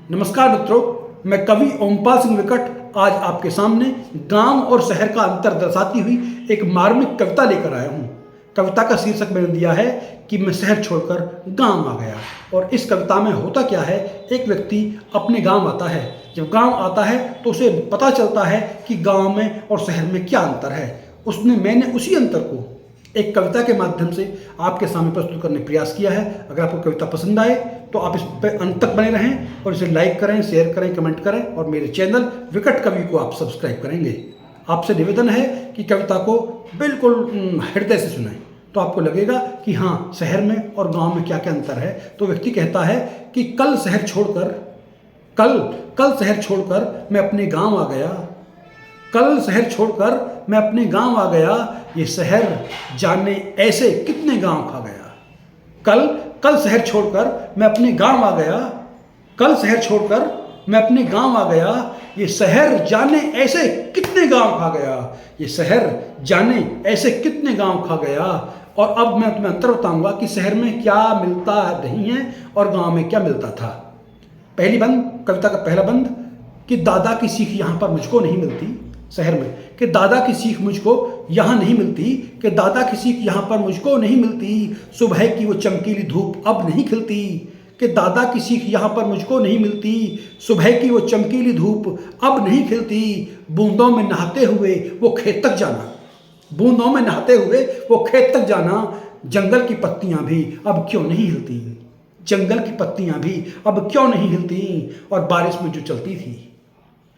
नमस्कार मित्रों, मैं कवि ओमपाल सिंह विकट आज आपके सामने गांव और शहर का अंतर दर्शाती हुई एक मार्मिक कविता लेकर आया हूं। कविता का शीर्षक मैंने दिया है कि मैं शहर छोड़कर गांव आ गया। और इस कविता में होता क्या है, एक व्यक्ति अपने गांव आता है। जब गांव आता है तो उसे पता चलता है कि गांव में और शहर में क्या अंतर है। मैंने उसी अंतर को एक कविता के माध्यम से आपके सामने प्रस्तुत करने प्रयास किया है। अगर आपको कविता पसंद आए तो आप इस पर अंत तक बने रहें और इसे लाइक करें, शेयर करें, कमेंट करें और मेरे चैनल विकट कवि को आप सब्सक्राइब करेंगे। आपसे निवेदन है कि कविता को बिल्कुल हृदय से सुनें, तो आपको लगेगा कि हाँ, शहर में और गांव में क्या क्या अंतर है। तो व्यक्ति कहता है कि कल शहर छोड़कर मैं अपने गाँव आ गया। कल शहर छोड़कर मैं अपने गांव आ गया, ये शहर जाने ऐसे कितने गांव खा गया। कल शहर छोड़कर मैं अपने गांव आ गया। कल शहर छोड़कर मैं अपने गांव आ गया, ये शहर जाने ऐसे कितने गांव खा गया। ये शहर जाने ऐसे कितने गांव खा गया। और अब मैं तुम्हें अंतर बताऊंगा कि शहर में क्या मिलता नहीं है और गांव में क्या मिलता था। पहली बंद, कविता का पहला बंद कि दादा की सीख यहाँ पर मुझको नहीं मिलती। शहर में कि दादा की सीख मुझको यहाँ नहीं मिलती, कि दादा की सीख यहाँ पर मुझको नहीं मिलती। सुबह की वो चमकीली धूप अब नहीं खिलती, कि दादा की सीख यहाँ पर मुझको नहीं मिलती। सुबह की वो चमकीली धूप अब नहीं खिलती। बूंदों में नहाते हुए वो खेत तक जाना, बूंदों में नहाते हुए वो खेत तक जाना। जंगल की पत्तियां भी अब क्यों नहीं हिलती, जंगल की पत्तियां भी अब क्यों नहीं हिलती। और बारिश में जो चलती थी,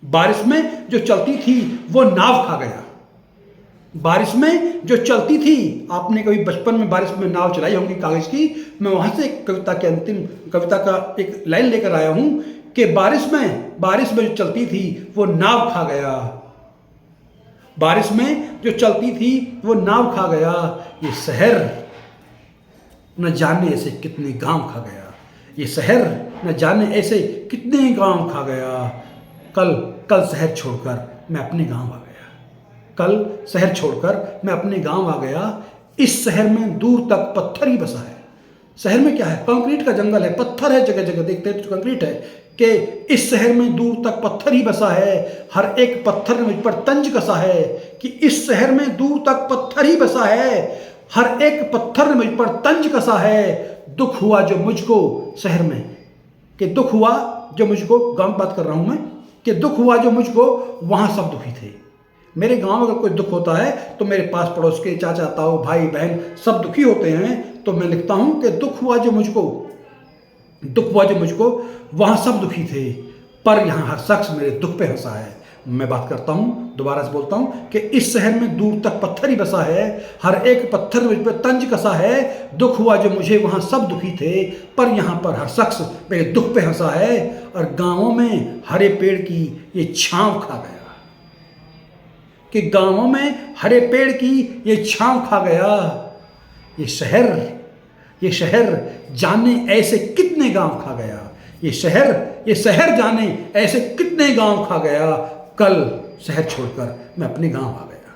बारिश में जो चलती थी वो नाव खा गया। बारिश में जो चलती थी, आपने कभी बचपन में बारिश में नाव चलाई होंगी कागज की। मैं वहां से कविता के अंतिम कविता का एक लाइन लेकर आया हूं कि बारिश में जो चलती थी वो नाव खा गया। बारिश में जो चलती थी वो नाव खा गया। ये शहर न जाने ऐसे कितने गांव खा गया। ये शहर न जाने ऐसे कितने गांव खा गया। कल शहर छोड़कर मैं अपने गांव आ गया। कल शहर छोड़कर मैं अपने गांव आ गया। इस शहर में दूर तक पत्थर ही बसा है। शहर में क्या है, कंक्रीट का जंगल है, पत्थर है जगह जगह, देखते हैं तो कंक्रीट है। कि इस शहर में दूर तक पत्थर ही बसा है, हर एक पत्थर ने मुझ पर तंज कसा है। कि इस शहर में दूर तक पत्थर ही बसा है, हर एक पत्थर ने मुझ पर तंज कसा है। दुख हुआ जो मुझको शहर में, कि दुख हुआ जो मुझको, गांव बात कर रहा हूं मैं, कि दुख हुआ जो मुझको वहां सब दुखी थे। मेरे गांव में अगर कोई दुख होता है तो मेरे पास पड़ोस के चाचा ताऊ भाई बहन सब दुखी होते हैं। तो मैं लिखता हूं कि दुख हुआ जो मुझको वहां सब दुखी थे, पर यहां हर शख्स मेरे दुख पे हंसा है। मैं बात करता हूं, दोबारा से बोलता हूं कि इस शहर में दूर तक पत्थर ही बसा है, हर एक पत्थर मुझ पर तंज कसा है। दुख हुआ जो मुझे वहां सब दुखी थे, पर यहां पर हर शख्स मेरे दुख पे हंसा है। और गांवों में हरे पेड़ की ये छांव खा गया, कि गांवों में हरे पेड़ की ये छांव खा गया। ये शहर जाने ऐसे कितने गांव खा गया। ये शहर जाने ऐसे कितने गांव खा गया। कल शहर छोड़कर मैं अपने गांव आ गया।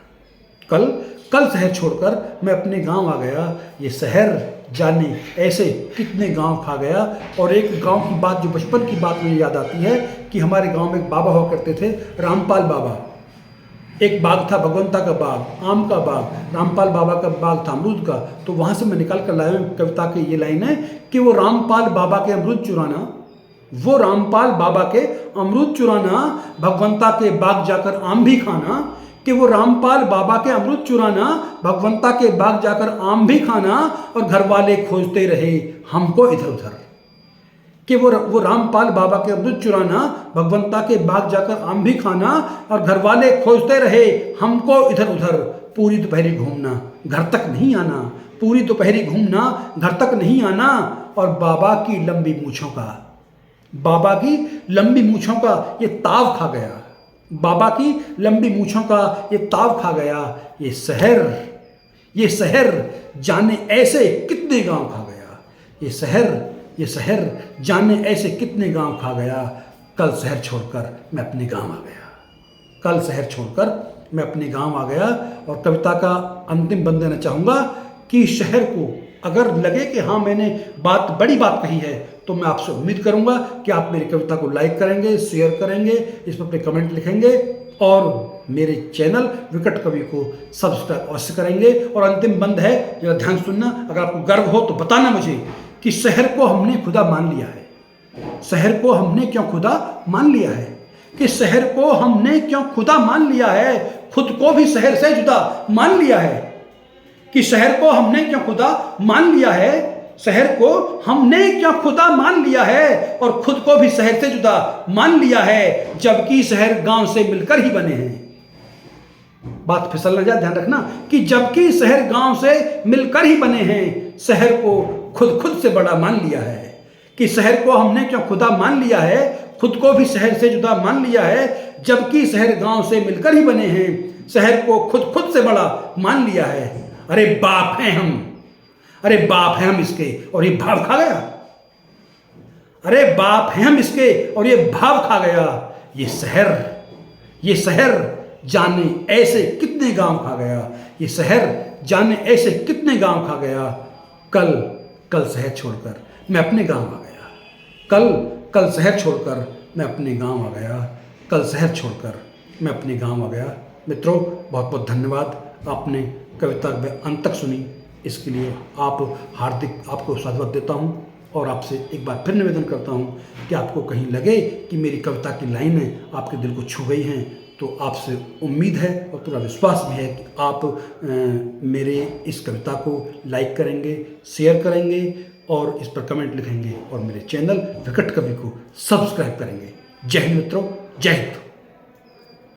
कल शहर छोड़कर मैं अपने गांव आ गया। ये शहर जाने ऐसे कितने गांव खा गया। और एक गांव की बात, जो बचपन की बात मुझे याद आती है कि हमारे गांव में एक बाबा हुआ करते थे, रामपाल बाबा। एक बाग था, भगवंता का बाग, आम का बाग, रामपाल बाबा का बाग था, अमरूद का। तो वहां से मैं निकाल कर लाया हूं कविता की ये लाइन है कि वो रामपाल बाबा के अमरूद चुराना, वो रामपाल बाबा के अमरूद चुराना, भगवंता के बाग जाकर आम भी खाना। कि वो रामपाल बाबा के अमरूद चुराना, भगवंता के बाग जाकर आम भी खाना, और घर वाले खोजते रहे हमको इधर उधर। कि वो रामपाल बाबा के अमरूद चुराना, भगवंता के बाग जाकर आम भी खाना, और घर वाले खोजते रहे हमको इधर उधर। पूरी दोपहरी घूमना घर तक नहीं आना, पूरी दोपहरी घूमना घर तक नहीं आना। और बाबा की लंबी मूछों का ये ताव खा गया। बाबा की लंबी मूछों का ये ताव खा गया। ये शहर जाने ऐसे कितने गांव खा गया। ये शहर जाने ऐसे कितने गांव खा गया। कल शहर छोड़कर मैं अपने गांव आ गया। कल शहर छोड़कर मैं अपने गांव आ गया। और कविता का अंतिम बंद देना चाहूँगा कि शहर को अगर लगे कि हाँ मैंने बड़ी बात कही है तो मैं आपसे उम्मीद करूंगा कि आप मेरी कविता को लाइक करेंगे, शेयर करेंगे, इस पर अपने कमेंट लिखेंगे और मेरे चैनल विकट कवि को सब्सक्राइब अवश्य करेंगे। और अंतिम बंद है, जरा ध्यान सुनना, अगर आपको गर्व हो तो बताना मुझे कि शहर को हमने खुदा मान लिया है। शहर को हमने क्यों खुदा मान लिया है, कि शहर को हमने क्यों खुदा मान लिया है, खुद को भी शहर से जुदा मान लिया है। कि शहर को हमने क्यों खुदा मान लिया है, शहर को हमने क्यों खुदा मान लिया है और खुद को भी शहर से जुदा मान लिया है, जबकि शहर गांव से मिलकर ही बने हैं। बात फिसल न जाए, ध्यान रखना कि जबकि शहर गांव से मिलकर ही बने हैं, शहर को खुद से बड़ा मान लिया है। कि शहर को हमने क्यों खुदा मान लिया है, खुद को भी शहर से जुदा मान लिया है, जबकि शहर गांव से मिलकर ही बने हैं, शहर को खुद से बड़ा मान लिया है। अरे बाप हैं हम, अरे बाप हैं हम इसके और ये भाव खा गया। अरे बाप हैं हम इसके और ये भाव खा गया। ये शहर जाने ऐसे कितने गांव खा गया, ये शहर जाने ऐसे कितने गांव खा गया। कल शहर छोड़कर मैं अपने गांव आ गया। कल शहर छोड़कर मैं अपने गांव आ गया। कल शहर छोड़कर मैं अपने गांव आ गया। मित्रों, बहुत बहुत धन्यवाद, आपने कविता अंत तक सुनी, इसके लिए हार्दिक आपको साधुवाद देता हूँ। और आपसे एक बार फिर निवेदन करता हूँ कि आपको कहीं लगे कि मेरी कविता की लाइनें आपके दिल को छू गई हैं तो आपसे उम्मीद है और पूरा विश्वास भी है कि आप मेरे इस कविता को लाइक करेंगे, शेयर करेंगे और इस पर कमेंट लिखेंगे और मेरे चैनल विकट कवि को सब्सक्राइब करेंगे। जय हिंद मित्रों, जय हिंद।